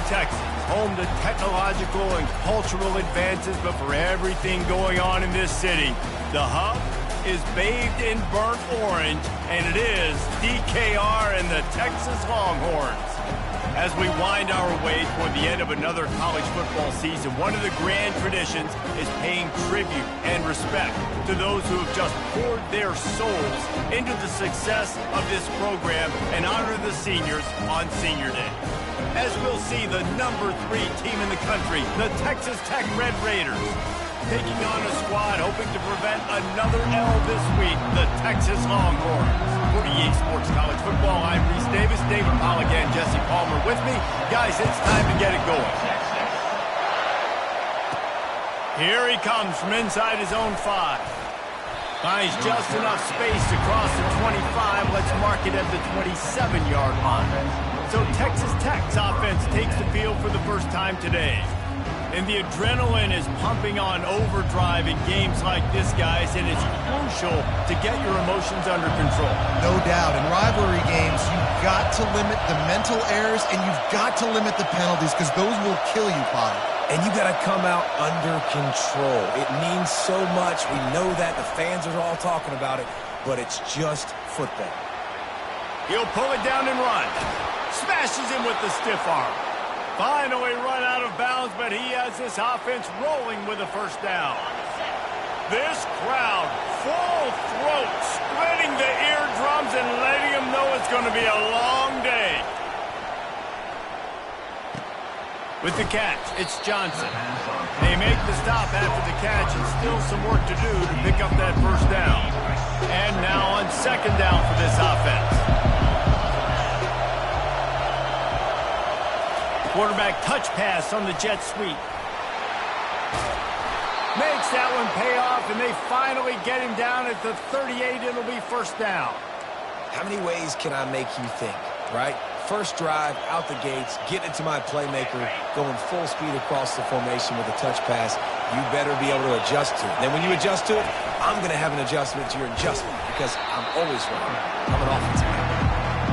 Texas, home to technological and cultural advances, but for everything going on in this city, the hub is bathed in burnt orange, and it is DKR and the Texas Longhorns. As we wind our way toward the end of another college football season, one of the grand traditions is paying tribute and respect to those who have just poured their souls into the success of this program and honor the seniors on Senior Day. As we'll see the number 3 team in the country, the Texas Tech Red Raiders, taking on a squad hoping to prevent another L this week, the Texas Longhorns. For EA Sports College Football, I'm Reese Davis, David Polligan, Jesse Palmer with me. Guys, it's time to get it going. Here he comes from inside his own 5. Finds just enough space to cross the 25. Let's mark it at the 27-yard line. So Texas Tech's offense takes the field for the first time today. And the adrenaline is pumping on overdrive in games like this, guys, and it's crucial to get your emotions under control. No doubt. In rivalry games, you've got to limit the mental errors, and you've got to limit the penalties, because those will kill you, Potter. And you got to come out under control. It means so much. We know that. The fans are all talking about it, but it's just football. He'll pull it down and run. Smashes him with the stiff arm. Finally run out of bounds, but he has this offense rolling with a first down. This crowd, full throat, splitting the eardrums and letting them know it's going to be a long day. With the catch, it's Johnson. They make the stop after the catch, and still some work to do to pick up that first down. And now on second down for this offense. Quarterback touch pass on the jet sweep. Makes that one pay off, and they finally get him down at the 38. It'll be first down. How many ways can I make you think, right? First drive, out the gates, getting it to my playmaker, going full speed across the formation with a touch pass. You better be able to adjust to it. Then when you adjust to it, I'm going to have an adjustment to your adjustment, because I'm always running. I'm an offensive guy.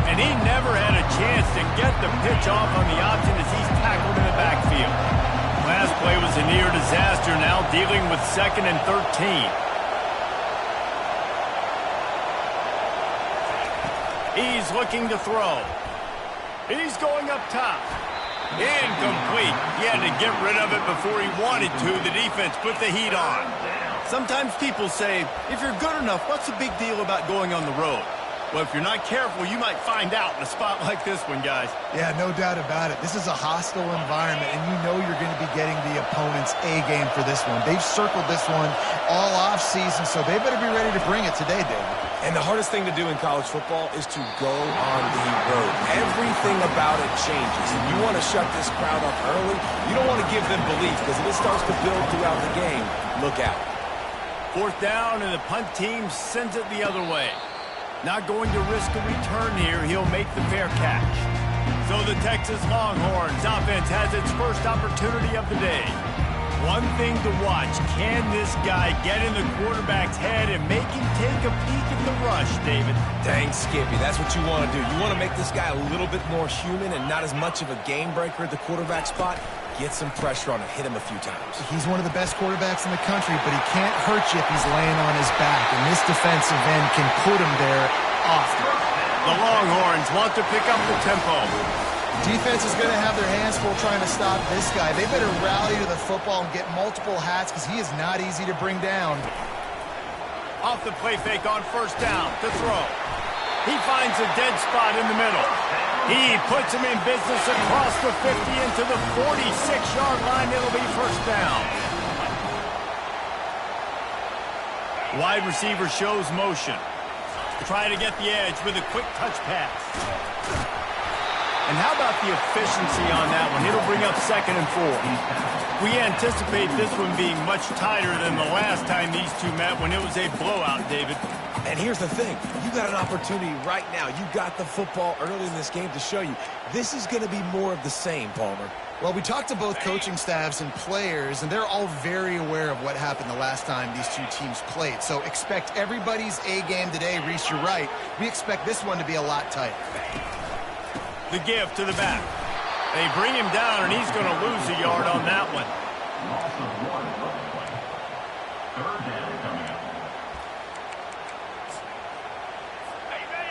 And he never had a chance to get the pitch off on the option as he's tackled in the backfield. Last play was a near disaster, now dealing with 2nd and 13. He's looking to throw. He's going up top. Incomplete. He had to get rid of it before he wanted to. The defense put the heat on. Sometimes people say, if you're good enough, what's the big deal about going on the road? Well, if you're not careful, you might find out in a spot like this one, guys. Yeah, no doubt about it. This is a hostile environment, and you know you're going to be getting the opponent's A-game for this one. They've circled this one all off-season, so they better be ready to bring it today, David. And the hardest thing to do in college football is to go on the road. Everything about it changes. If you want to shut this crowd up early, you don't want to give them belief, because if it starts to build throughout the game, look out. Fourth down, and the punt team sends it the other way. Not going to risk a return here. He'll make the fair catch. So the Texas Longhorns offense has its first opportunity of the day. One thing to watch, can this guy get in the quarterback's head and make him take a peek at the rush, David? Dang, Skippy, that's what you want to do. You want to make this guy a little bit more human and not as much of a game breaker at the quarterback spot. Get some pressure on him, hit him a few times. He's one of the best quarterbacks in the country, but he can't hurt you if he's laying on his back, and this defensive end can put him there often. The Longhorns want to pick up the tempo. Defense is going to have their hands full trying to stop this guy. They better rally to the football and get multiple hats, because he is not easy to bring down. Off the play fake on first down to throw. He finds a dead spot in the middle. He puts him in business across the 50 into the 46-yard line. It'll be first down. Wide receiver shows motion. Try to get the edge with a quick touch pass. And how about the efficiency on that one? It'll bring up 2nd and 4. We anticipate this one being much tighter than the last time these two met when it was a blowout, David. And here's the thing. You got an opportunity right now. You got the football early in this game to show you. This is going to be more of the same, Palmer. Well, we talked to both coaching staffs and players, and they're all very aware of what happened the last time these two teams played. So expect everybody's A-game today. Reese, you're right. We expect this one to be a lot tighter. The give to the back. They bring him down, and he's going to lose a yard on that one.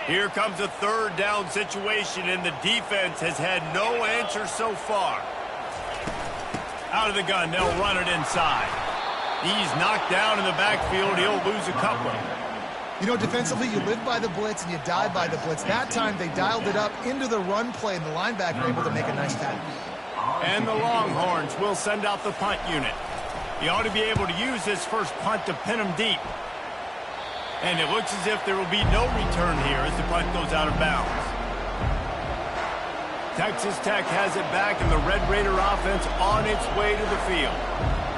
Here comes a third down situation, and the defense has had no answer so far. Out of the gun, they'll run it inside. He's knocked down in the backfield. He'll lose a couple. You know, defensively, you live by the blitz and you die by the blitz. That time, they dialed it up into the run play, and the linebacker able to make a nice tackle. And the Longhorns will send out the punt unit. He ought to be able to use this first punt to pin him deep. And it looks as if there will be no return here as the punt goes out of bounds. Texas Tech has it back, and the Red Raider offense on its way to the field.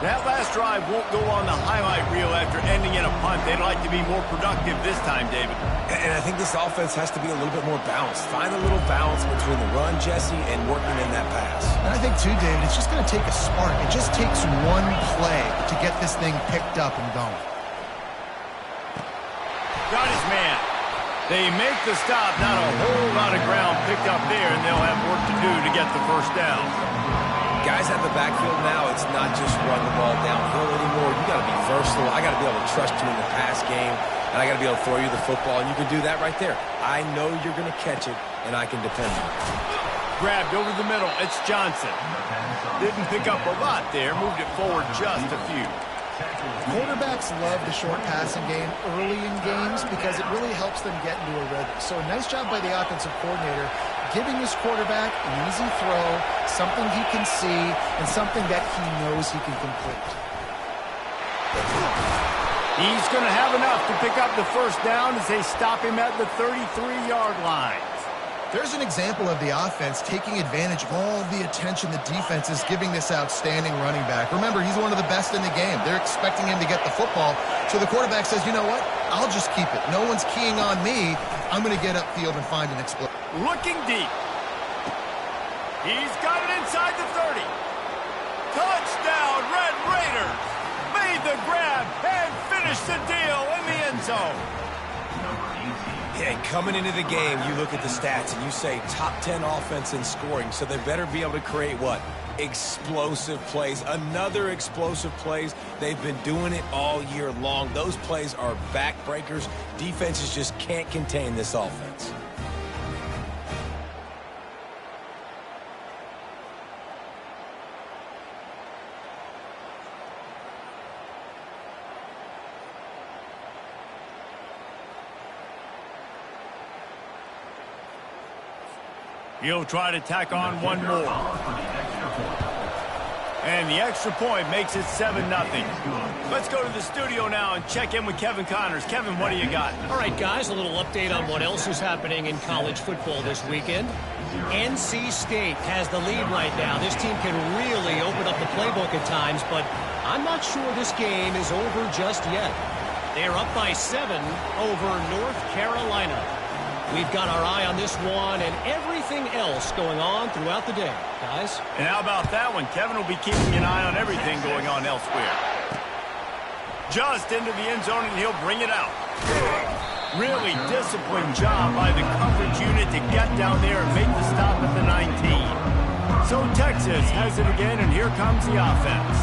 That last drive won't go on the highlight reel after ending in a punt. They'd like to be more productive this time, David. And I think this offense has to be a little bit more balanced. Find a little balance between the run, Jesse, and working in that pass. And I think, too, David, it's just going to take a spark. It just takes one play to get this thing picked up and going. Got his man. They make the stop. Not a whole lot of ground picked up there, and they'll have work to do to get the first down. Guys at the backfield now, it's not just run the ball downhill anymore. You got to be versatile. I got to be able to trust you in the pass game, and I got to be able to throw you the football, and you can do that right there. I know you're going to catch it, and I can depend on it. Grabbed over the middle. It's Johnson. Didn't pick up a lot there. Moved it forward just a few. Quarterbacks love the short passing game early in games because it really helps them get into a rhythm. So a nice job by the offensive coordinator giving his quarterback an easy throw, something he can see, and something that he knows he can complete. He's going to have enough to pick up the first down as they stop him at the 33-yard line. There's an example of the offense taking advantage of all the attention the defense is giving this outstanding running back. Remember, he's one of the best in the game. They're expecting him to get the football, so the quarterback says, you know what? I'll just keep it. No one's keying on me. I'm going to get upfield and find an explosion. Looking deep. He's got it inside the 30. Touchdown, Red Raiders. Made the grab and finished the deal in the end zone. Yeah, coming into the game, you look at the stats and you say top 10 offense in scoring, so they better be able to create what? Explosive plays. Another explosive plays. They've been doing it all year long. Those plays are backbreakers. Defenses just can't contain this offense. He'll try to tack on one more. And the extra point makes it 7-0. Let's go to the studio now and check in with Kevin Connors. Kevin, what do you got? All right, guys, a little update on what else is happening in college football this weekend. NC State has the lead right now. This team can really open up the playbook at times, but I'm not sure this game is over just yet. They're up by 7 over North Carolina. We've got our eye on this one and everything else going on throughout the day, guys. And how about that one? Kevin will be keeping an eye on everything going on elsewhere. Just into the end zone, and he'll bring it out. Really disciplined job by the coverage unit to get down there and make the stop at the 19. So Texas has it again, and here comes the offense.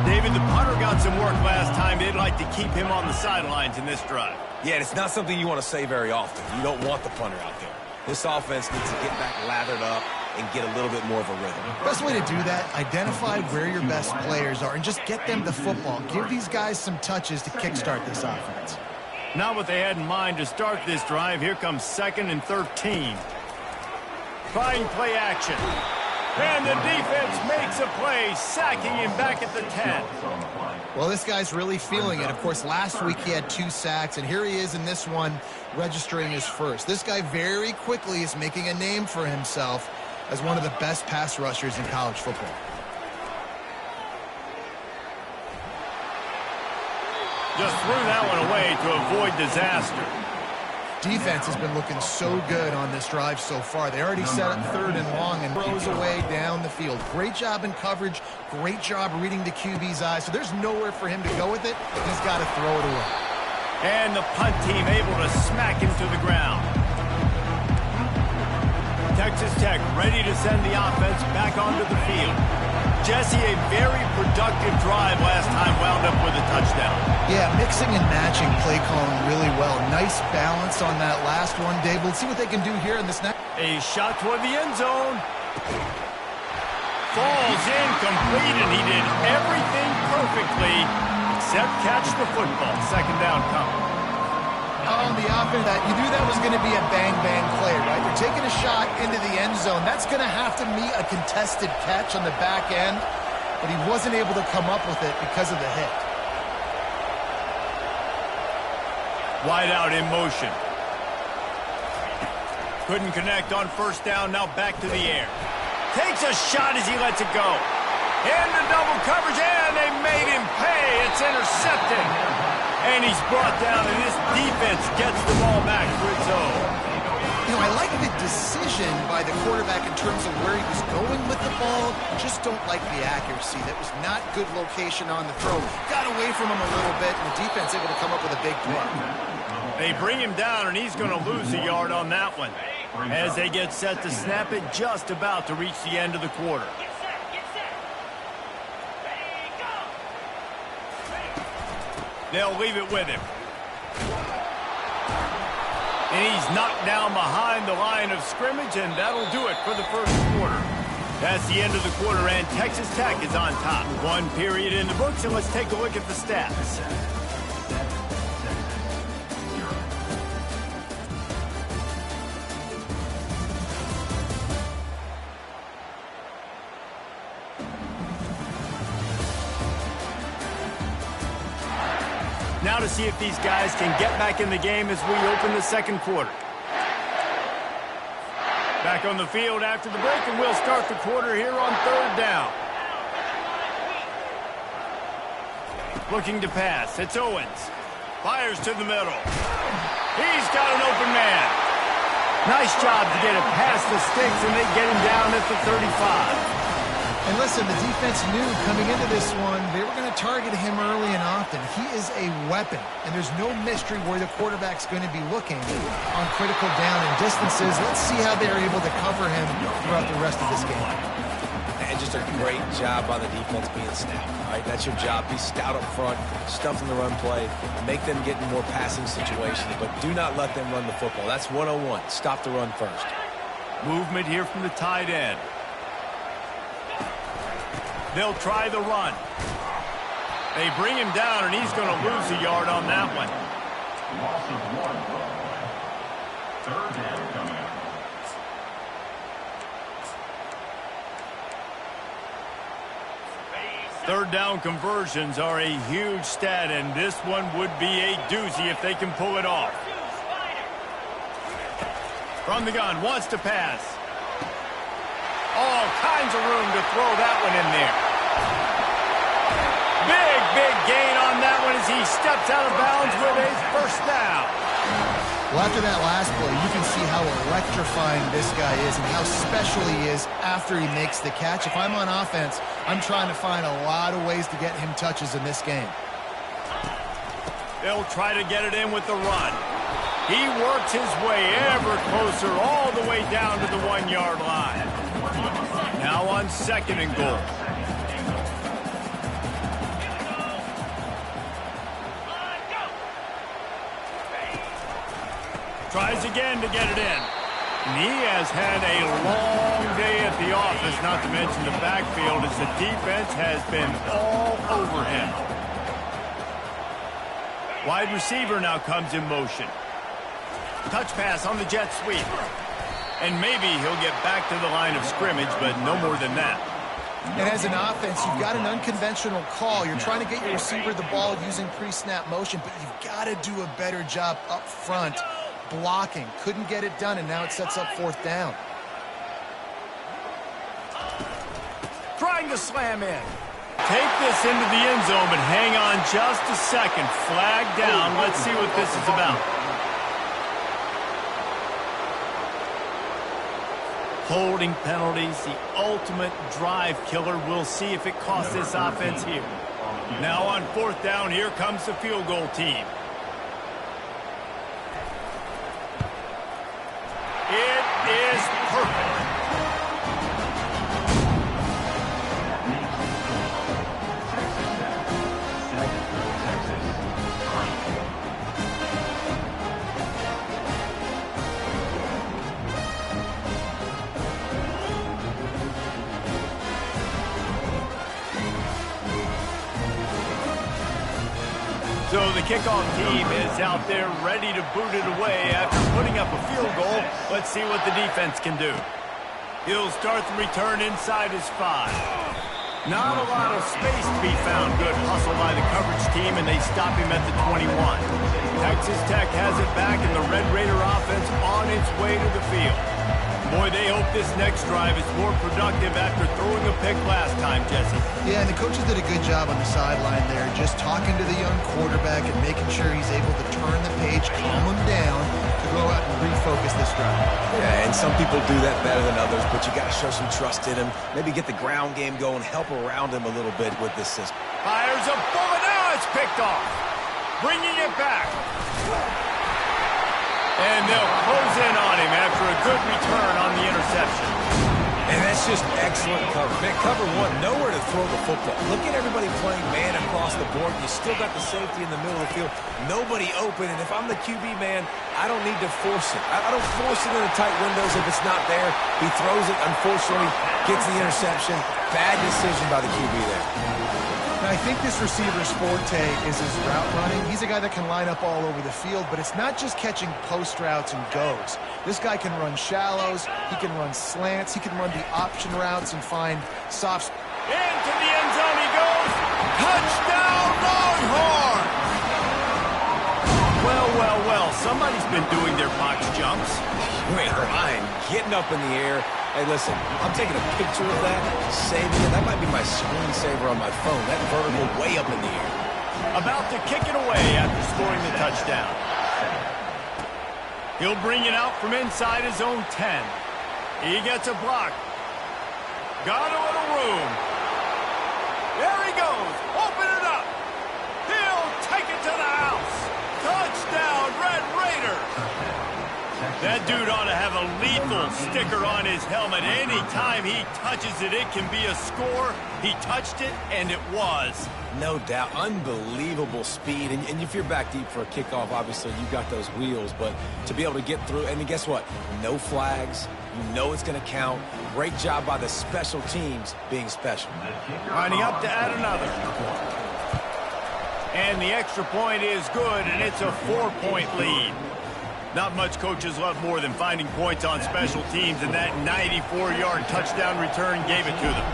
David, the punter got some work last time. They'd like to keep him on the sidelines in this drive. Yeah, it's not something you want to say very often. You don't want the punter out there. This offense needs to get back lathered up and get a little bit more of a rhythm. Best way to do that, identify where your best players are and just get them the football. Give these guys some touches to kickstart this offense. Not what they had in mind to start this drive. Here comes 2nd and 13. Trying play action. And the defense makes a play, sacking him back at the 10. Well, this guy's really feeling it. Of course, last week he had 2 sacks, and here he is in this one, registering his first. This guy very quickly is making a name for himself as one of the best pass rushers in college football. Just threw that one away to avoid disaster. Defense has been looking so good on this drive so far. They already set up 3rd and long and throws away down the field. Great job in coverage. Great job reading the QB's eyes. So there's nowhere for him to go with it. He's got to throw it away. And the punt team able to smack him to the ground. Texas Tech ready to send the offense back onto the field. Jesse, a very productive drive last time wound up with a touchdown. Yeah, mixing and matching play calling really well. Nice balance on that last one, Dave. We'll see what they can do here in this next. A shot toward the end zone. Falls incomplete, and he did everything perfectly except catch the football. Second down coming. On the offense, you knew that was going to be a bang-bang play, right? They're taking a shot into the end zone. That's going to have to meet a contested catch on the back end, but he wasn't able to come up with it because of the hit. Wide out in motion. Couldn't connect on first down, now back to the air. Takes a shot as he lets it go. Into double coverage, and they made him pay. It's intercepted. And he's brought down, and this defense gets the ball back for its own. You know, I like the decision by the quarterback in terms of where he was going with the ball. Just don't like the accuracy. That was not good location on the throw. Got away from him a little bit, and the defense able to come up with a big play. They bring him down, and he's going to lose a yard on that one as they get set to snap it just about to reach the end of the quarter. They'll leave it with him. And he's knocked down behind the line of scrimmage, and that'll do it for the first quarter. That's the end of the quarter, and Texas Tech is on top. One period in the books, and let's take a look at the stats. Now to see if these guys can get back in the game as we open the second quarter. Back on the field after the break, and we'll start the quarter here on third down. Looking to pass. It's Owens. Fires to the middle. He's got an open man. Nice job to get it past the sticks, and they get him down at the 35. And listen, the defense knew coming into this one, they were going to target him early and often. He is a weapon, and there's no mystery where the quarterback's going to be looking on critical down and distances. Let's see how they're able to cover him throughout the rest of this game. And just a great job by the defense being stout. All right, that's your job. Be stout up front, stuff in the run play, make them get in more passing situations, but do not let them run the football. That's 101. Stop the run first. Movement here from the tight end. They'll try the run. They bring him down, and he's going to lose a yard on that one. Loss of 1. Third down coming. Third down conversions are a huge stat, and this one would be a doozy if they can pull it off. From the gun, wants to pass. All kinds of room to throw that one in there. Big gain on that one as he steps out of bounds with a first down. Well, after that last play, you can see how electrifying this guy is and how special he is after he makes the catch. If I'm on offense, I'm trying to find a lot of ways to get him touches in this game. They'll try to get it in with the run. He works his way ever closer all the way down to the 1 yard line. Now on second and goal. Tries again to get it in. And he has had a long day at the office, not to mention the backfield, as the defense has been all over him. Wide receiver now comes in motion. Touch pass on the jet sweep. And maybe he'll get back to the line of scrimmage, but no more than that. And as an offense, you've got an unconventional call. You're trying to get your receiver the ball using pre-snap motion, but you've got to do a better job up front blocking. Couldn't get it done, and now it sets up fourth down. Trying to slam in. Take this into the end zone, but hang on just a second. Flag down. Let's see what this is about. Holding penalties, the ultimate drive killer. We'll see if it costs this offense here. Now on fourth down, here comes the field goal team. It is perfect. So the kickoff team is out there ready to boot it away after putting up a field goal. Let's see what the defense can do. He'll start the return inside his 5. Not a lot of space to be found. Good hustle by the coverage team, and they stop him at the 21. Texas Tech has it back, and the Red Raider offense on its way to the field. Boy, they hope this next drive is more productive after throwing a pick last time, Jesse. Yeah, and the coaches did a good job on the sideline there, just talking to the young quarterback and making sure he's able to turn the page, calm him down, to go out and refocus this drive. Yeah, and some people do that better than others, but you got to show some trust in him. Maybe get the ground game going, help around him a little bit with this system. Fires a bullet. Now it's picked off. Bringing it back. And they'll close in on him after a good return on the interception. And that's just excellent cover. Man, cover one, nowhere to throw the football. Look at everybody playing man across the board. You still got the safety in the middle of the field. Nobody open, and if I'm the QB, man, I don't need to force it. I don't force it into tight windows if it's not there. He throws it, unfortunately, gets the interception. Bad decision by the QB there. Now, I think this receiver's forte is his route running. He's a guy that can line up all over the field, but it's not just catching post routes and goes. This guy can run shallows, he can run slants, he can run the option routes and find soft. Into the end zone he goes. Touchdown, Longhorn! Well, somebody's been doing their box jumps. Wait, Ryan, getting up in the air. Hey, listen, I'm taking a picture of that, saving it. That might be my screensaver on my phone. That vertical way up in the air. About to kick it away after scoring the touchdown. He'll bring it out from inside his own 10. He gets a block. Got a little room. There he goes. Open it up. He'll take it to the house. Touchdown, Red Raiders. That dude ought to have a lethal sticker on his helmet. Anytime he touches it, it can be a score. He touched it, and it was. No doubt. Unbelievable speed. And if you're back deep for a kickoff, obviously you got those wheels. But to be able to get through, and guess what? No flags. You know it's going to count. Great job by the special teams being special. Lining up to add another. And the extra point is good, and it's a 4-point lead. Not much coaches love more than finding points on special teams, and that 94-yard touchdown return gave it to them.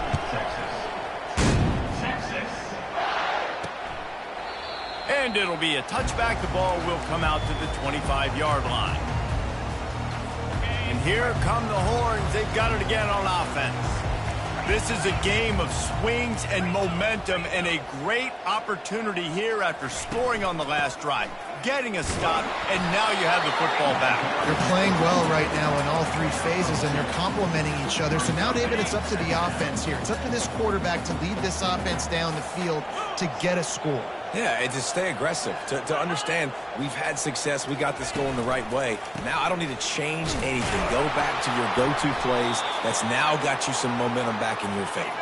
And it'll be a touchback. The ball will come out to the 25-yard line. And here come the Horns. They've got it again on offense. This is a game of swings and momentum, and a great opportunity here after scoring on the last drive, getting a stop, and now you have the football back. They're playing well right now in all three phases, and they're complementing each other. So now, David, it's up to the offense here. It's up to this quarterback to lead this offense down the field to get a score. Yeah, and to stay aggressive, to understand we've had success, we got this going the right way. Now I don't need to change anything. Go back to your go-to plays. That's now got you some momentum back in your favor.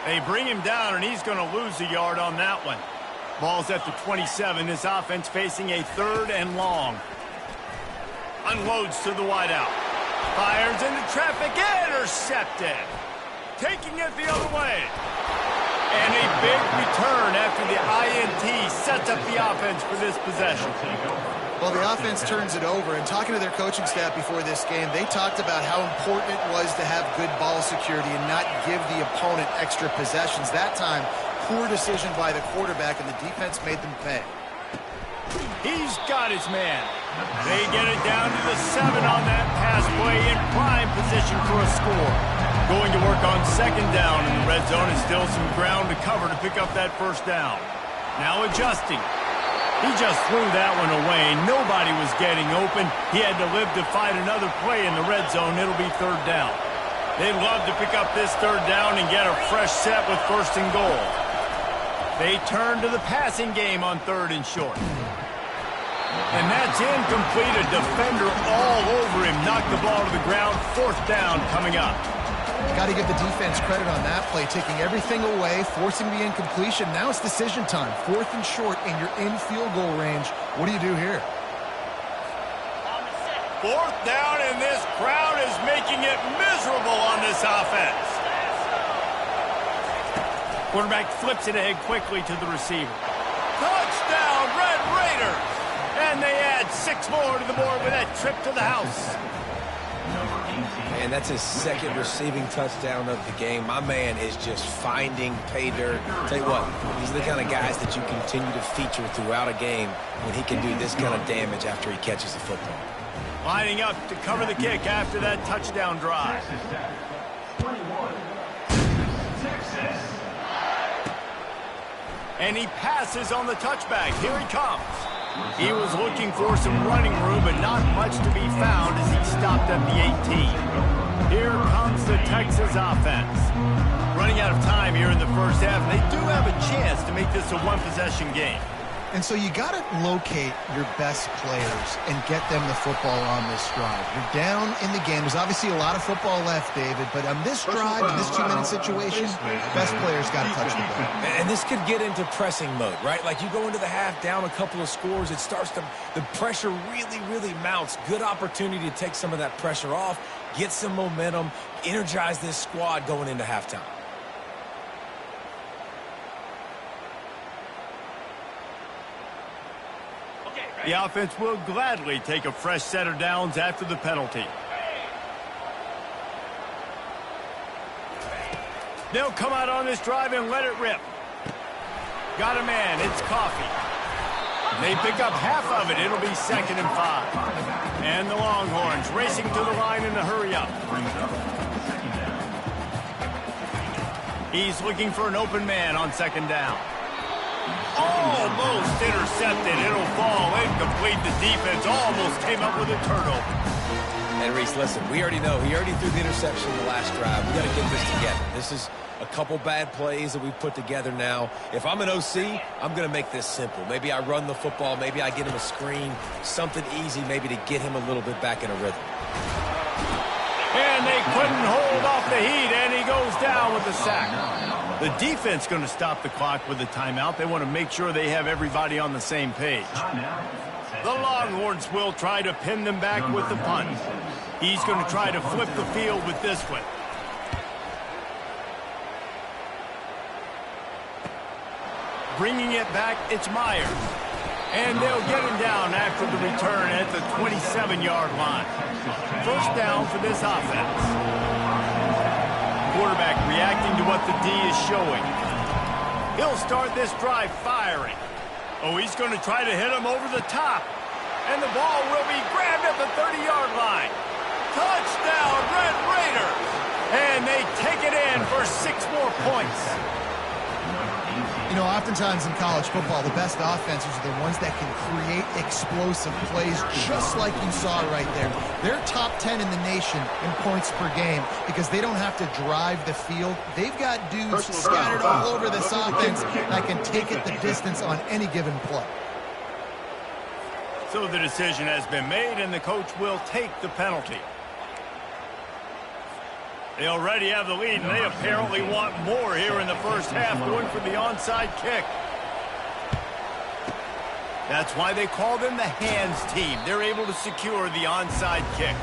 They bring him down, and he's going to lose a yard on that one. Ball's at the 27. This offense facing a 3rd and long. Unloads to the wideout. Fires into traffic. Intercepted. Taking it the other way. And a big return after the INT sets up the offense for this possession. Well, the offense turns it over, and talking to their coaching staff before this game, they talked about how important it was to have good ball security and not give the opponent extra possessions. That time, poor decision by the quarterback, and the defense made them pay. He's got his man. They get it down to the 7 on that pass play, in prime position for a score. Going to work on 2nd down in the red zone, and still some ground to cover to pick up that 1st down. Now adjusting. He just threw that one away. Nobody was getting open. He had to live to fight another play in the red zone. It'll be 3rd down. They'd love to pick up this 3rd down and get a fresh set with 1st and goal. They turn to the passing game on 3rd and short. And that's incomplete. A defender all over him. Knocked the ball to the ground. 4th down coming up. Got to give the defense credit on that play, taking everything away, forcing the incompletion. Now it's decision time. 4th and short, and you're in field goal range. What do you do here? 4th down, and this crowd is making it miserable on this offense. Quarterback flips it ahead quickly to the receiver. Touchdown, Red Raiders! And they add 6 more to the board with that trip to the house. And that's his 2nd receiving touchdown of the game. My man is just finding pay dirt. Tell you what, these are the kind of guys that you continue to feature throughout a game when he can do this kind of damage after he catches the football. Lining up to cover the kick after that touchdown drive. And he passes on the touchback. Here he comes. He was looking for some running room, but not much to be found as he stopped at the 18. Here comes the Texas offense. Running out of time here in the first half, and they do have a chance to make this a one-possession game. And so you got to locate your best players and get them the football on this drive. You're down in the game. There's obviously a lot of football left, David, but on this drive, in this 2-minute situation, best players got to touch the ball. And this could get into pressing mode, right? Like you go into the half down a couple of scores, it starts to, the pressure really, really mounts. Good opportunity to take some of that pressure off, get some momentum, energize this squad going into halftime. The offense will gladly take a fresh set of downs after the penalty. They'll come out on this drive and let it rip. Got a man. It's Coffee. They pick up half of it. It'll be 2nd and 5. And the Longhorns racing to the line in a hurry up. He's looking for an open man on 2nd down. Almost intercepted. It'll fall incomplete. The defense almost came up with a turnover. And Reese, listen, we already know. He already threw the interception in the last drive. We got to get this together. This is a couple bad plays that we've put together now. If I'm an OC, I'm going to make this simple. Maybe I run the football. Maybe I get him a screen. Something easy maybe to get him a little bit back in a rhythm. And they couldn't hold off the heat, and he goes down with the sack. The defense going to stop the clock with a timeout. They want to make sure they have everybody on the same page. The Longhorns will try to pin them back with the punt. He's going to try to flip the field with this one. Bringing it back, it's Myers. And they'll get him down after the return at the 27-yard line. 1st down for this offense. Quarterback reacting to what the D is showing. He'll start this drive firing. Oh, he's going to try to hit him over the top. And the ball will be grabbed at the 30-yard line. Touchdown, Red Raiders! And they take it in for 6 more points. You know, oftentimes in college football, the best offenses are the ones that can create explosive plays, just like you saw right there. They're top 10 in the nation in points per game because they don't have to drive the field. They've got dudes scattered all over this offense that can take it the distance on any given play. So the decision has been made, and the coach will take the penalty. They already have the lead, and they apparently want more here in the first half, going for the onside kick. That's why they call them the hands team. They're able to secure the onside kick.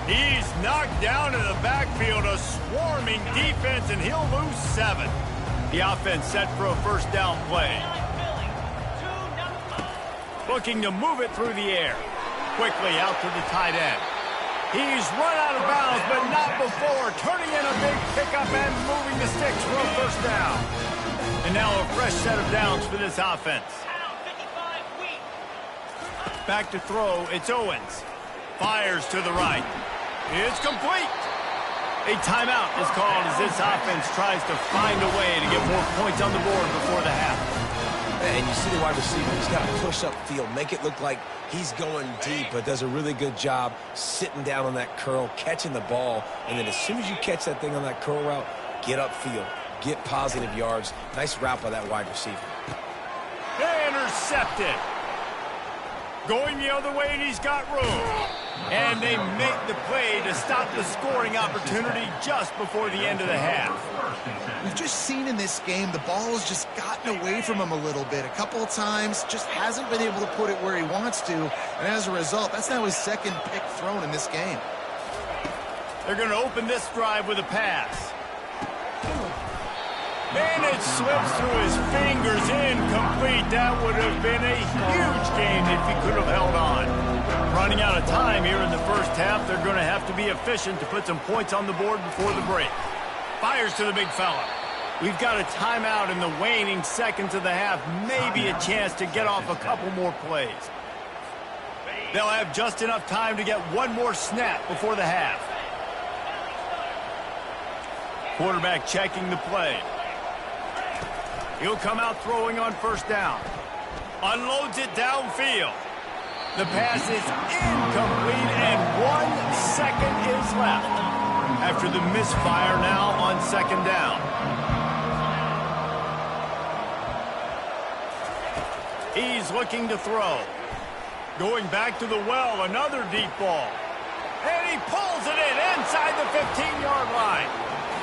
He's knocked down in the backfield, a swarming defense, and he'll lose 7. The offense set for a 1st down play. Looking to move it through the air. Quickly out to the tight end. He's run out of bounds, but not before. Turning in a big pickup and moving the sticks for a 1st down. And now a fresh set of downs for this offense. Back to throw, it's Owens. Fires to the right. It's complete. A timeout is called as this offense tries to find a way to get more points on the board before the half. And you see the wide receiver, he's got to push up field, make it look like he's going deep, but does a really good job sitting down on that curl, catching the ball, and then as soon as you catch that thing on that curl route, get upfield, get positive yards. Nice route by that wide receiver. Intercepted. Going the other way, and he's got room. And they make the play to stop the scoring opportunity just before the end of the half. We've just seen in this game the ball has just gotten away from him a little bit. A couple of times, just hasn't been able to put it where he wants to. And as a result, that's now his second pick thrown in this game. They're going to open this drive with a pass. And it slips through his fingers, incomplete. That would have been a huge gain if he could have held on. Running out of time here in the first half, they're going to have to be efficient to put some points on the board before the break. Fires to the big fella. We've got a timeout in the waning seconds of the half. Maybe a chance to get off a couple more plays. They'll have just enough time to get one more snap before the half. Quarterback checking the play. He'll come out throwing on first down. Unloads it downfield. The pass is incomplete, and 1 second is left after the misfire now on second down. He's looking to throw. Going back to the well, another deep ball. And he pulls it in inside the 15-yard line.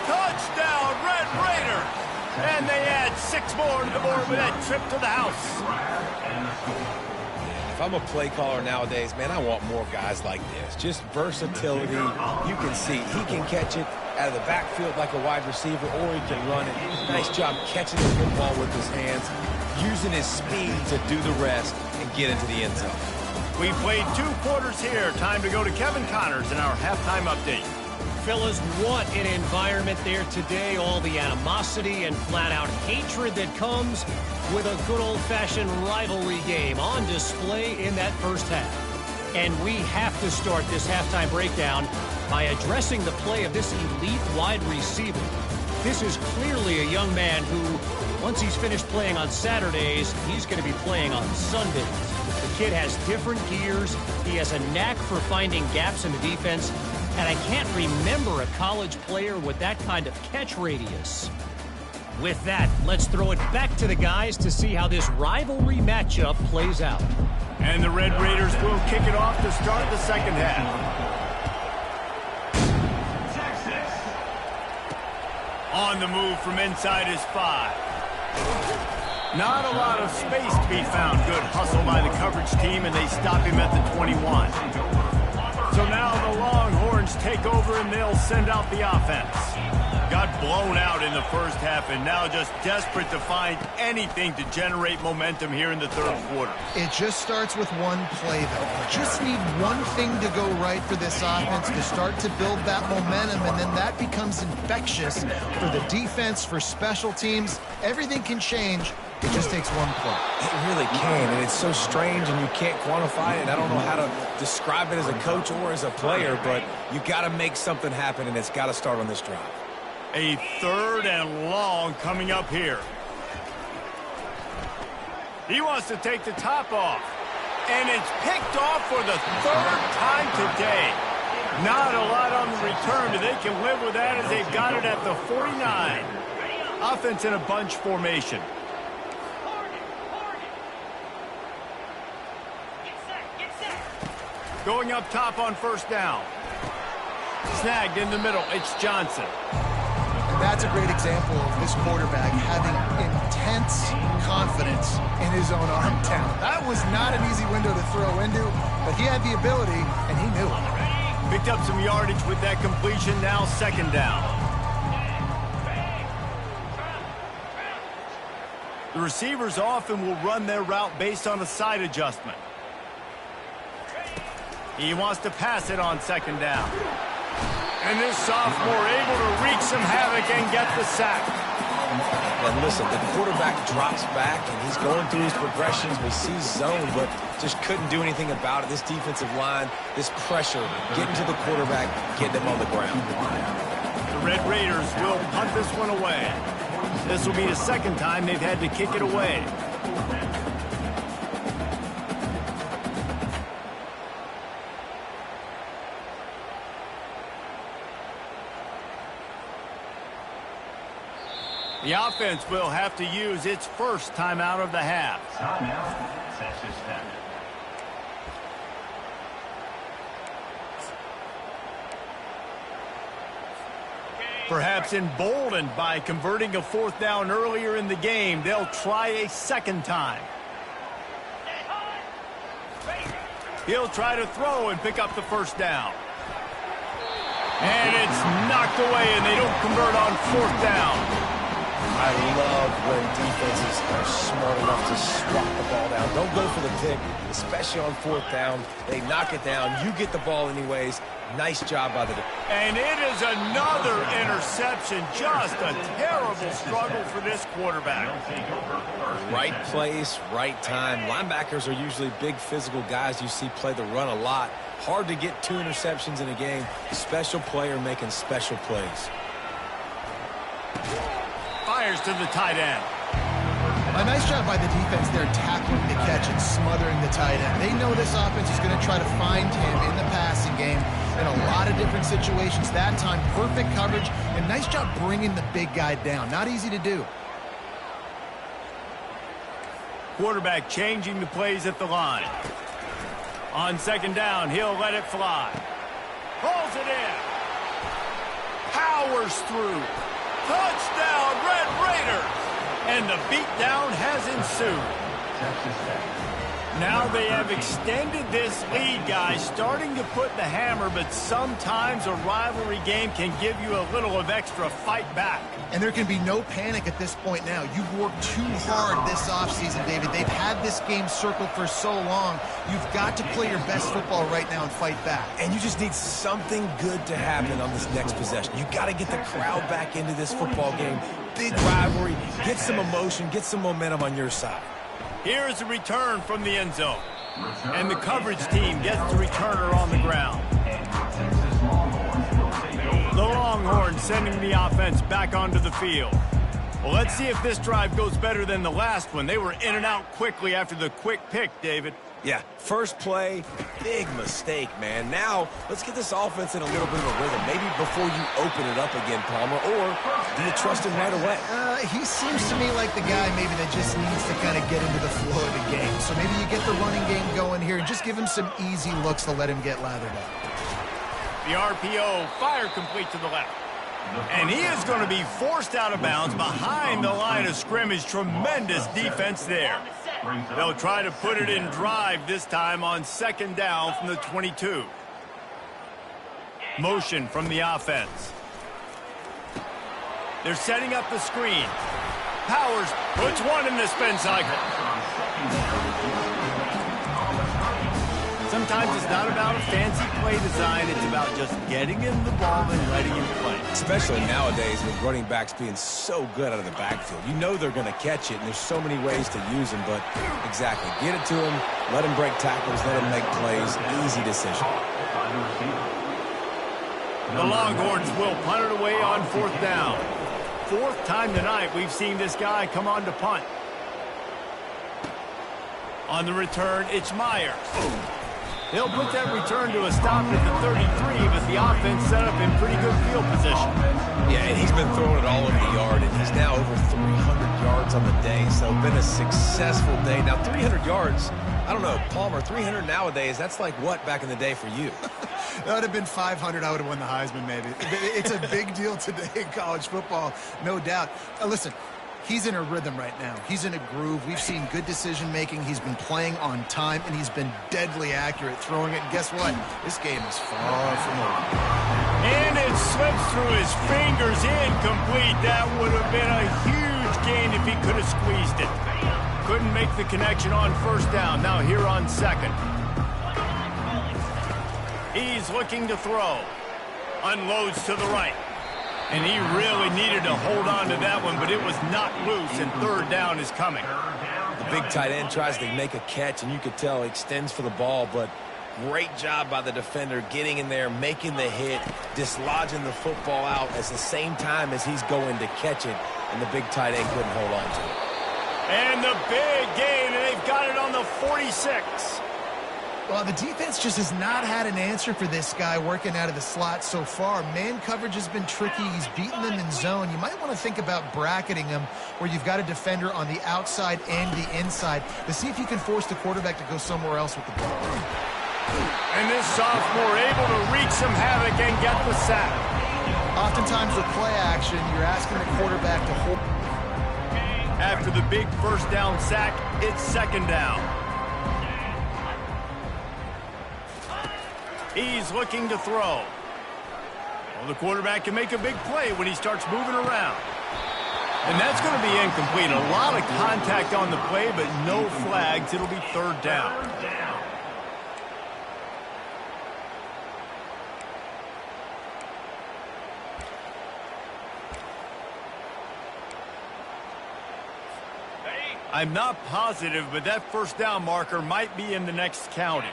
Touchdown, Red Raiders! And they add 6 more to the board with that trip to the house. If I'm a play caller nowadays, man, I want more guys like this. Just versatility. You can see he can catch it out of the backfield like a wide receiver, or he can run it. Nice job catching the football with his hands, using his speed to do the rest and get into the end zone. We played 2 quarters here. Time to go to Kevin Connors in our halftime update. Fellas, what an environment there today. All the animosity and flat-out hatred that comes with a good old-fashioned rivalry game on display in that first half. And we have to start this halftime breakdown by addressing the play of this elite wide receiver. This is clearly a young man who, once he's finished playing on Saturdays, he's going to be playing on Sundays. The kid has different gears. He has a knack for finding gaps in the defense. And I can't remember a college player with that kind of catch radius. With that, let's throw it back to the guys to see how this rivalry matchup plays out. And the Red Raiders will kick it off to start the second half. On the move from inside his 5. Not a lot of space to be found. Good hustle by the coverage team, and they stop him at the 21. So now the Longhorns take over, and they'll send out the offense. Got blown out in the first half, and now just desperate to find anything to generate momentum here in the third quarter. It just starts with one play, though. Just need one thing to go right for this offense to start to build that momentum, and then that becomes infectious for the defense, for special teams. Everything can change. It just takes one play. It really can, and it's so strange, and you can't quantify it. I don't know how to describe it as a coach or as a player, but you got to make something happen, and it's got to start on this drive. A 3rd and long coming up here. He wants to take the top off, and it's picked off for the 3rd time today. Not a lot on the return, but they can live with that as they've got it at the 49. Offense in a bunch formation. Going up top on first down. Snagged in the middle. It's Johnson. And that's a great example of this quarterback having intense confidence in his own arm talent. That was not an easy window to throw into, but he had the ability, and he knew it. Picked up some yardage with that completion. Now second down. The receivers often will run their route based on a side adjustment. He wants to pass it on second down. And this sophomore able to wreak some havoc and get the sack. And listen, the quarterback drops back, and he's going through his progressions. We see zone, but just couldn't do anything about it. This defensive line, this pressure, getting to the quarterback, getting him on the ground. The Red Raiders will punt this one away. This will be the second time they've had to kick it away. The offense will have to use its first timeout of the half. Timeout, Texas Tech. Perhaps emboldened by converting a fourth down earlier in the game, they'll try a second time. He'll try to throw and pick up the first down. And it's knocked away, and they don't convert on fourth down. I love when defenses are smart enough to swat the ball down. Don't go for the pick, especially on fourth down. They knock it down. You get the ball anyways. Nice job by the defense. And it is another interception. Just a terrible struggle for this quarterback. Right place, right time. Linebackers are usually big physical guys you see play the run a lot. Hard to get 2 interceptions in a game. Special player making special plays. Fires to the tight end. A nice job by the defense there tackling the catch and smothering the tight end. They know this offense is going to try to find him in the passing game in a lot of different situations. That time, perfect coverage, and nice job bringing the big guy down. Not easy to do. Quarterback changing the plays at the line. On second down, he'll let it fly. Pulls it in. Powers through. Touchdown, Red Raiders! And the beatdown has ensued. Now they have extended this lead, guys, starting to put the hammer, but sometimes a rivalry game can give you a little of extra fight back. And there can be no panic at this point now. You've worked too hard this offseason, David. They've had this game circled for so long. You've got to play your best football right now and fight back. And you just need something good to happen on this next possession. You got to get the crowd back into this football game. Big rivalry. Get some emotion. Get some momentum on your side. Here's a return from the end zone. And the coverage team gets the returner on the ground. The Longhorns sending the offense back onto the field. Well, let's see if this drive goes better than the last one. They were in and out quickly after the quick pick, David. Yeah, first play, big mistake, man. Now, let's get this offense in a little bit of a rhythm. Maybe before you open it up again, Palmer, or do you trust him right away? He seems to me like the guy maybe that just needs to kind of get into the flow of the game. So maybe you get the running game going here and just give him some easy looks to let him get lathered up. The RPO, fire complete to the left. And he is going to be forced out of bounds behind the line of scrimmage. Tremendous defense there. They'll try to put it in drive this time on second down from the 22. Motion from the offense. They're setting up the screen. Powers puts one in the spin cycle. Sometimes it's not about a fancy play design. It's about just getting him the ball and letting him play. Especially nowadays with running backs being so good out of the backfield. You know they're going to catch it, and there's so many ways to use them. But exactly, get it to him, let him break tackles, let him make plays. Easy decision. The Longhorns will punt it away on fourth down. Fourth time tonight we've seen this guy come on to punt. On the return, it's Myers. They'll put that return to a stop at the 33, but the offense set up in pretty good field position. Yeah, and he's been throwing it all over the yard, and he's now over 300 yards on the day, so been a successful day. Now, 300 yards, I don't know, Palmer, 300 nowadays, that's like what back in the day for you? That would have been 500. I would have won the Heisman, maybe. It's a big deal today in college football, no doubt. Listen, he's in a rhythm right now. He's in a groove. We've seen good decision-making. He's been playing on time, and he's been deadly accurate throwing it. And guess what? This game is far from over. And it slips through his fingers, incomplete. That would have been a huge gain if he could have squeezed it. Couldn't make the connection on first down. Now here on second. He's looking to throw. Unloads to the right. And he really needed to hold on to that one, but it was not loose, and third down is coming. The big tight end tries to make a catch, and you could tell he extends for the ball, but great job by the defender getting in there, making the hit, dislodging the football out at the same time as he's going to catch it, and the big tight end couldn't hold on to it. And the big gain, and they've got it on the 46. Well, the defense just has not had an answer for this guy working out of the slot so far. Man coverage has been tricky. He's beaten them in zone. You might want to think about bracketing him where you've got a defender on the outside and the inside to see if you can force the quarterback to go somewhere else with the ball. And this sophomore able to wreak some havoc and get the sack. Oftentimes with play action, you're asking the quarterback to hold. After the big first down sack, it's second down. He's looking to throw. Well, the quarterback can make a big play when he starts moving around. And that's going to be incomplete. A lot of contact on the play, but no flags. It'll be third down. I'm not positive, but that first down marker might be in the next county.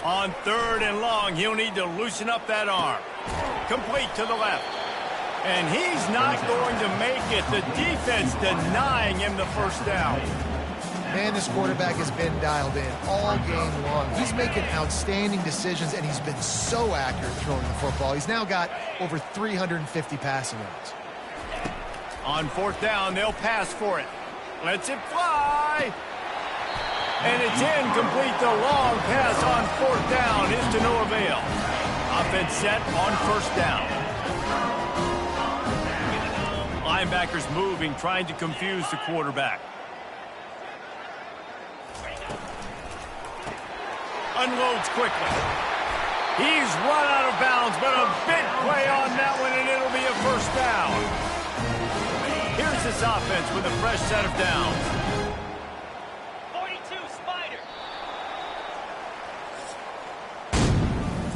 On third and long, he'll need to loosen up that arm. Complete to the left. And he's not going to make it. The defense denying him the first down. Man, this quarterback has been dialed in all game long. He's making outstanding decisions, and he's been so accurate throwing the football. He's now got over 350 passing yards. On fourth down, they'll pass for it. Lets it fly. And it's incomplete. The long pass on fourth down is to no avail. Offense set on first down. Linebackers moving, trying to confuse the quarterback. Unloads quickly. He's run out of bounds, but a big play on that one, and it'll be a first down. Here's this offense with a fresh set of downs. 42 Spider.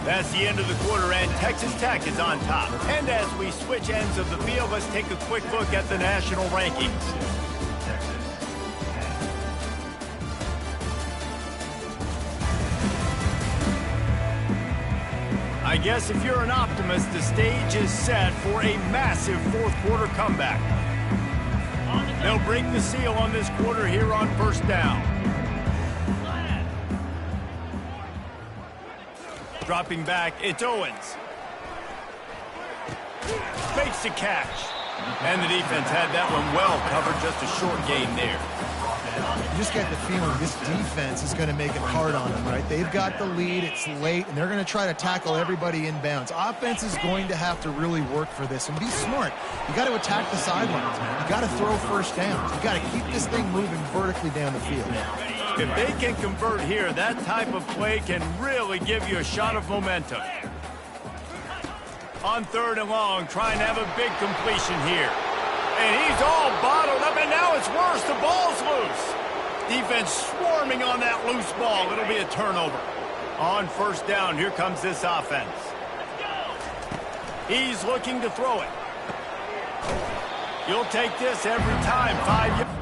That's the end of the quarter, and Texas Tech is on top. And as we switch ends of the field, let's take a quick look at the national rankings. I guess if you're an optimist, the stage is set for a massive fourth quarter comeback. They'll break the seal on this quarter here on first down. Dropping back, it's Owens. Makes the catch. And the defense had that one well covered, just a short gain there. You just get the feeling this defense is going to make it hard on them, right? They've got the lead, it's late, and they're going to try to tackle everybody inbounds. Offense is going to have to really work for this and be smart. You got to attack the sidelines, man. You got to throw first downs. You got to keep this thing moving vertically down the field. If they can convert here, that type of play can really give you a shot of momentum. On third and long, trying to have a big completion here. And he's all bottled up, and now it's worse. The ball's loose. Defense swarming on that loose ball. It'll be a turnover. On first down, here comes this offense. He's looking to throw it. You'll take this every time. 5 yards.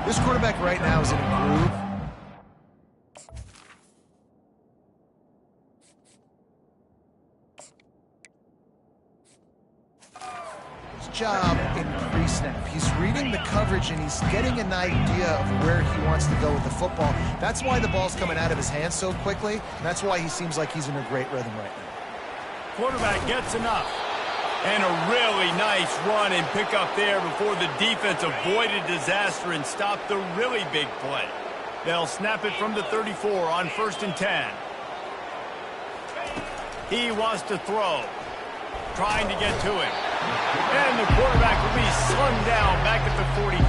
This quarterback right now is in a groove. His job in pre-snap. He's reading the coverage and he's getting an idea of where he wants to go with the football. That's why the ball's coming out of his hands so quickly. And that's why he seems like he's in a great rhythm right now. Quarterback gets enough. And a really nice run and pick up there before the defense avoided disaster and stopped the really big play. They'll snap it from the 34 on 1st and 10. He wants to throw. Trying to get to him. And the quarterback will be slung down back at the 43.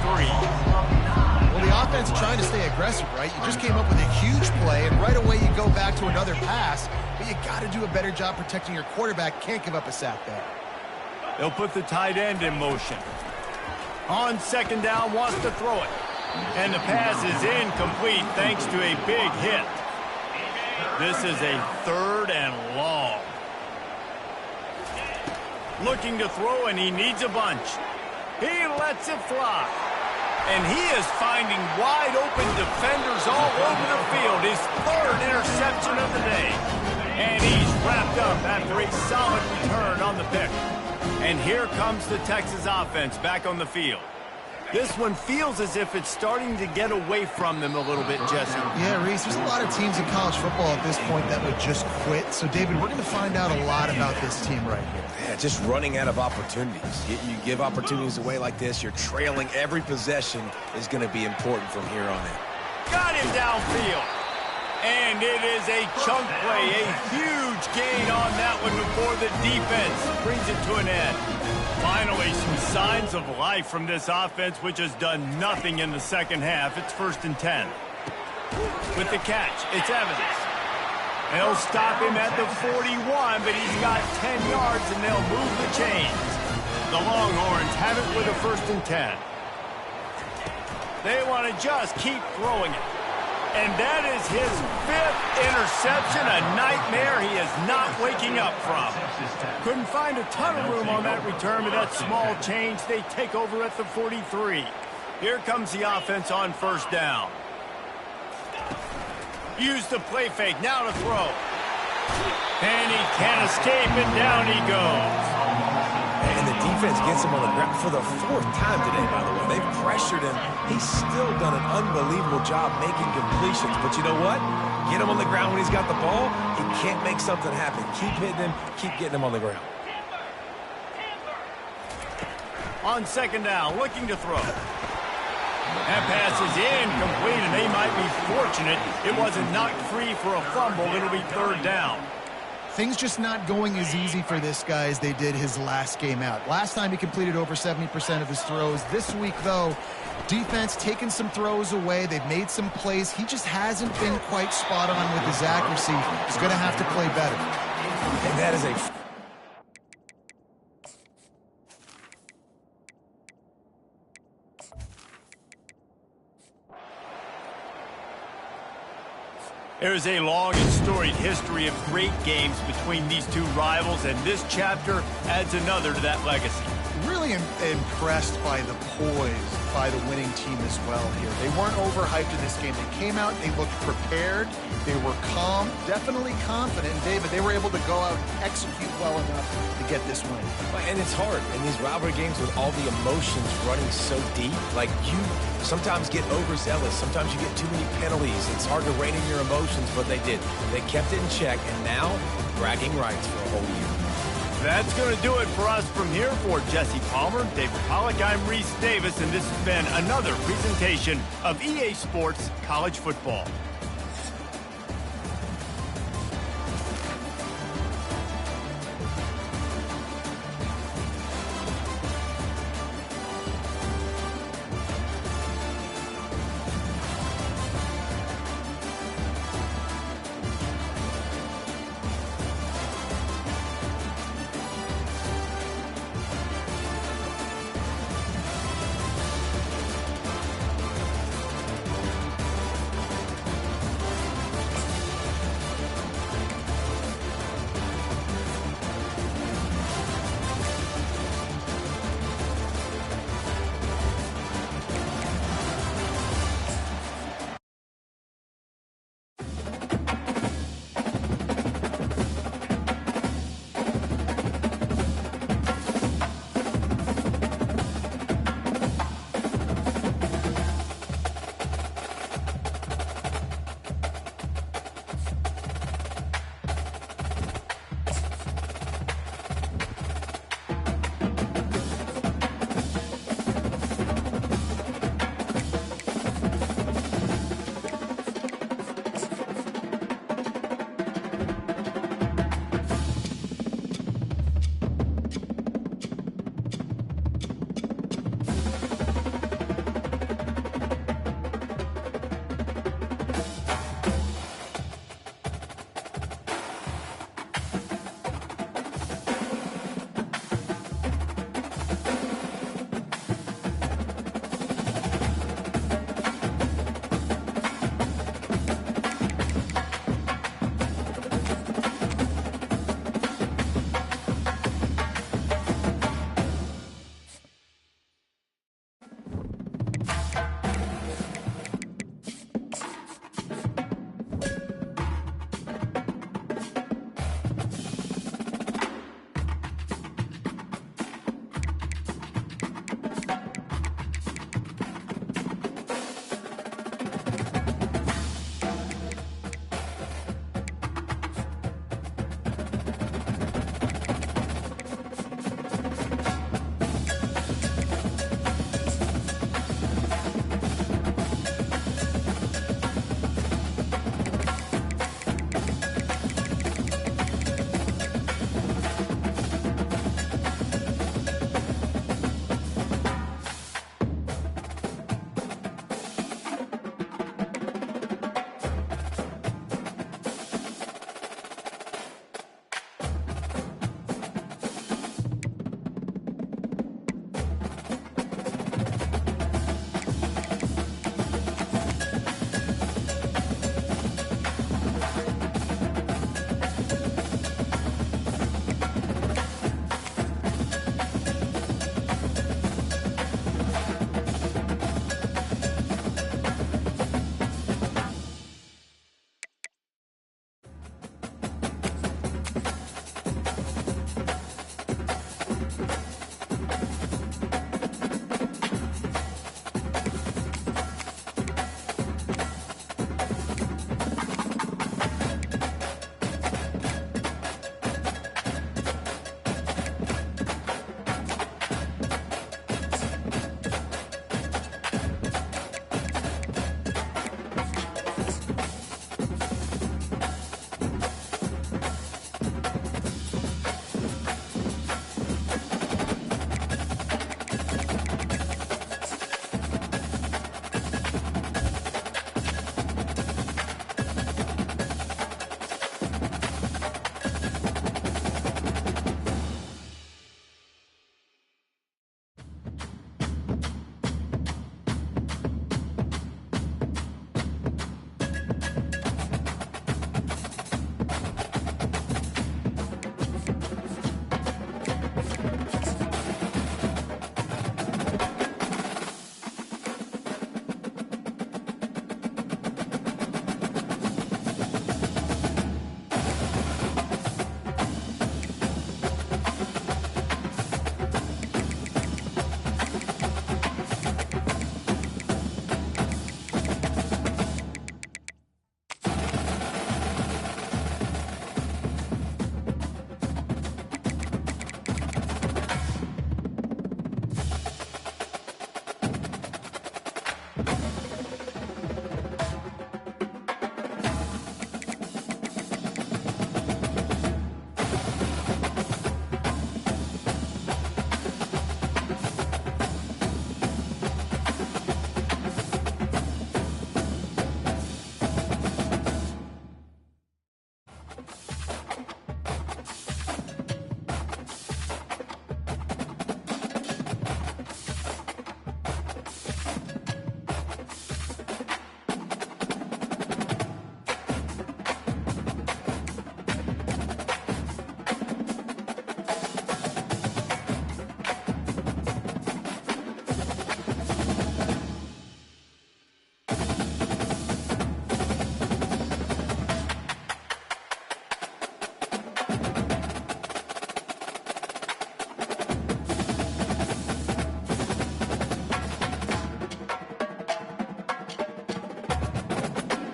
Well, the offense is trying to stay aggressive, right? You just came up with a huge play, and right away you go back to another pass, but you got to do a better job protecting your quarterback. Can't give up a sack there. They'll put the tight end in motion. On second down, wants to throw it. And the pass is incomplete thanks to a big hit. This is a third and long. Looking to throw, and he needs a bunch. He lets it fly. And he is finding wide open defenders all over the field. His third interception of the day. And he's wrapped up after a solid return on the pick. And here comes the Texas offense back on the field. This one feels as if it's starting to get away from them a little bit, Jesse. Yeah, Reese, there's a lot of teams in college football at this point that would just quit. So, David, we're going to find out a lot about this team right here. Yeah, just running out of opportunities. You give opportunities away like this, you're trailing. Every possession is going to be important from here on in. Got him downfield. And it is a chunk play, a huge gain on that one before the defense brings it to an end. Finally, some signs of life from this offense, which has done nothing in the second half. It's 1st and 10. With the catch, it's Evans. They'll stop him at the 41, but he's got 10 yards, and they'll move the chains. The Longhorns have it with a 1st and 10. They want to just keep throwing it. And that is his 5th interception, a nightmare he is not waking up from. Couldn't find a ton of room on that return, but that small change, they take over at the 43. Here comes the offense on 1st down. Use the play fake, now to throw. And he can't escape, and down he goes. And the defense gets him on the ground for the 4th time today, by the way. They've pressured him. He's still done an unbelievable job making completions. But you know what? Get him on the ground when he's got the ball. He can't make something happen. Keep hitting him. Keep getting him on the ground. On 2nd down, looking to throw. That pass is incomplete, and they might be fortunate it wasn't knocked free for a fumble. It'll be 3rd down. Things just not going as easy for this guy as they did his last game out. Last time he completed over 70% of his throws. This week, though, defense taking some throws away. They've made some plays. He just hasn't been quite spot on with his accuracy. He's going to have to play better. And that is a... There is a long and storied history of great games between these two rivals, and this chapter adds another to that legacy. Really impressed by the poise by the winning team as well here. They weren't overhyped in this game. They came out, they looked prepared, they were calm, definitely confident. And David, they were able to go out and execute well enough to get this win. And it's hard in these rivalry games with all the emotions running so deep. Like, you sometimes get overzealous. Sometimes you get too many penalties. It's hard to rein in your emotions, but they did. They kept it in check, and now bragging rights for a whole year. That's going to do it for us from here. For Jesse Palmer, David Pollack, I'm Reese Davis, and this has been another presentation of EA Sports College Football.